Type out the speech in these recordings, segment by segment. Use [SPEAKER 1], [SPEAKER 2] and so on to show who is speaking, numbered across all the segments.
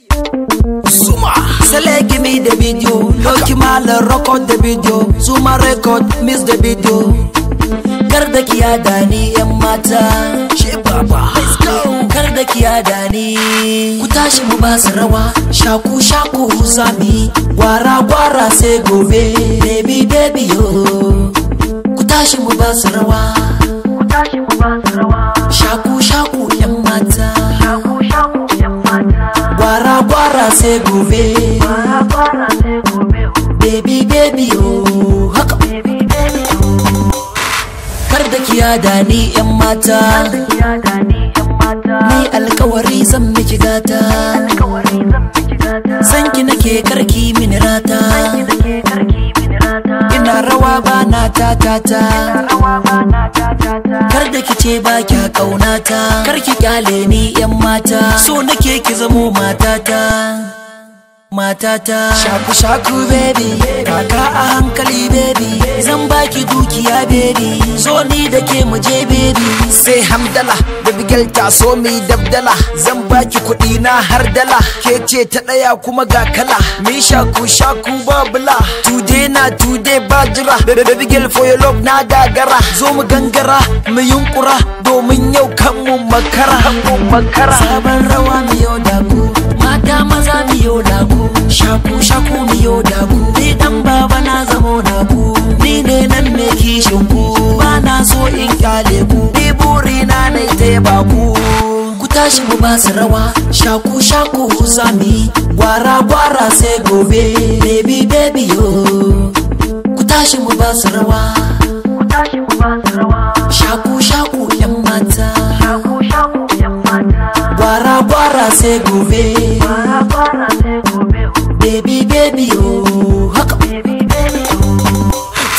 [SPEAKER 1] Zuma, Sele give me the video. Loki Mala record the video. Zuma record, miss the video. Karda kiya dani yan mata. isheBaBa, let's go. Karda kiya dani. Ku tashi mu basu rawa. Shaku shaku zami. Gwara gwara sai gobe. Baby baby yo. Ku tashi mu basu rawa. Ku tashi mu basu rawa. Shaku shaku yan mata. Shaku shaku yan mata. Gwara gwara sai gobe. Gwara gwara sai gobe. Baby baby yo. Haka. Baby baby yo. Karda kiya dani yan mata. Ni alkawari zan miki gata. Sanki nake karki mini rata. Ina rawa bana tatata. Karda kice ba kya kaunata. Karki kyale ni yan mata. So nake ki zamo matata. Matata. Shaku shaku baby, kaka a hankali baby. Zan baki dukiya baby. Zo ni da ke muje baby.
[SPEAKER 2] Sai hamdala, baby girl ta so mi dabdala. Zan baki kuɗi na har dala. Ke ce ta ɗaya kuma ga kala. Mi shaku shaku babula. Today na today bajira. Baby girl for your love na gagara. Zo mu gangara, mu yunkura. Domin yau kan mu makara.
[SPEAKER 1] Sabon rawa mi yau da ku. Mata maza mi yau da ku. Shaku shaku mi yau da ku. Ni dan baba na zamo da ku. Ni ne nan me kishin ku. Ba na so in kyale ku. Ni buri na nai teba ku. Ku tashi mu basu rawa. Shaku shaku zami. Gwara gwara sai gobe. Baby baby yo. Ku tashi mu basu rawa. Ku tashi mu basu rawa. Shaku shaku yan mata. Shaku shaku yan mata. Gwara gwara sai gobe. Gwara gwara sai gobe. Baby baby yo. Haka. Baby baby yo.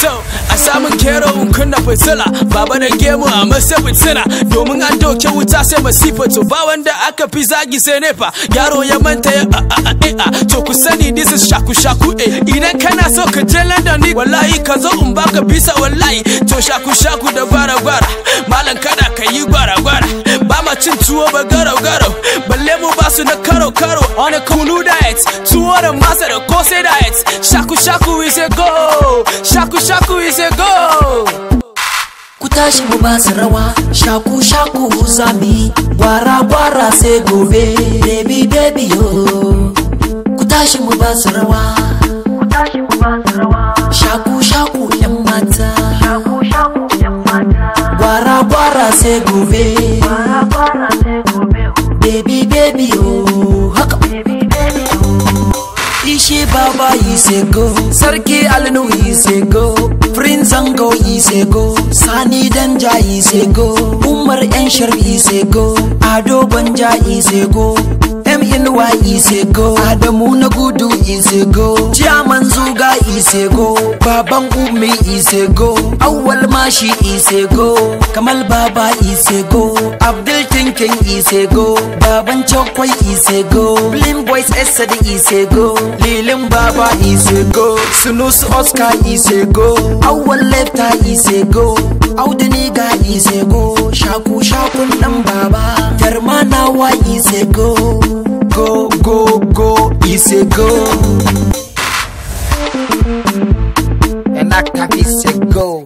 [SPEAKER 3] So, a samun kero in kunna fitila. Baba da gemu a masa fitina. Domin an doke wuta sai masifa. To ba wanda aka fi zagi sai nefa. Yaro ya manta ya to ku sani this is shaku shaku Idan kana so ka je London ni wallahi ka zo in baka bisa wallahi. To shaku shaku da gwara gwara. Malam kada ka yi gwara gwara. Ba ma cin tuwo ba garau garau. Balle mu ba su na karo karo. On a kunu diet. Tuwo da masa da kose diet. Shaku shaku is a go. Shaku shaku is a go.
[SPEAKER 1] Ku tashi mu basu rawa. Shaku shaku zami. Gwara gwara sai gobe. Baby baby yo. Ku tashi mu basu rawa. Ku tashi mu basu rawa. Shaku shaku yan mata. Shaku shaku yan mata. Gwara gwara sai gobe. Gwara gwara sai gobe. Baby baby yo. Haka. Baby baby yo. isheBaBa is a go. Sarki Alnu is a go. Prince Zango is a go. Sani Danja is a go. Umar Enshar is a go. Ado Banja is a go. MNY is a go. Adamu Nagudu is a go. Chairman Zuga is a go. Baban Umi is a go. Awal Mashi is a go. Kamal Baba is a go. Abdul Tinking is a go. Baban Chokwai is a go. Blim Boys Esad is a go. Lilim Baba is a go. Sunus Oscar is a go. Awal Lefta is a go. Audeniga is a go. Shaku Shaku Dan Baba. Termanawa is a go. Go, go, go, is a go.
[SPEAKER 2] And that is a go.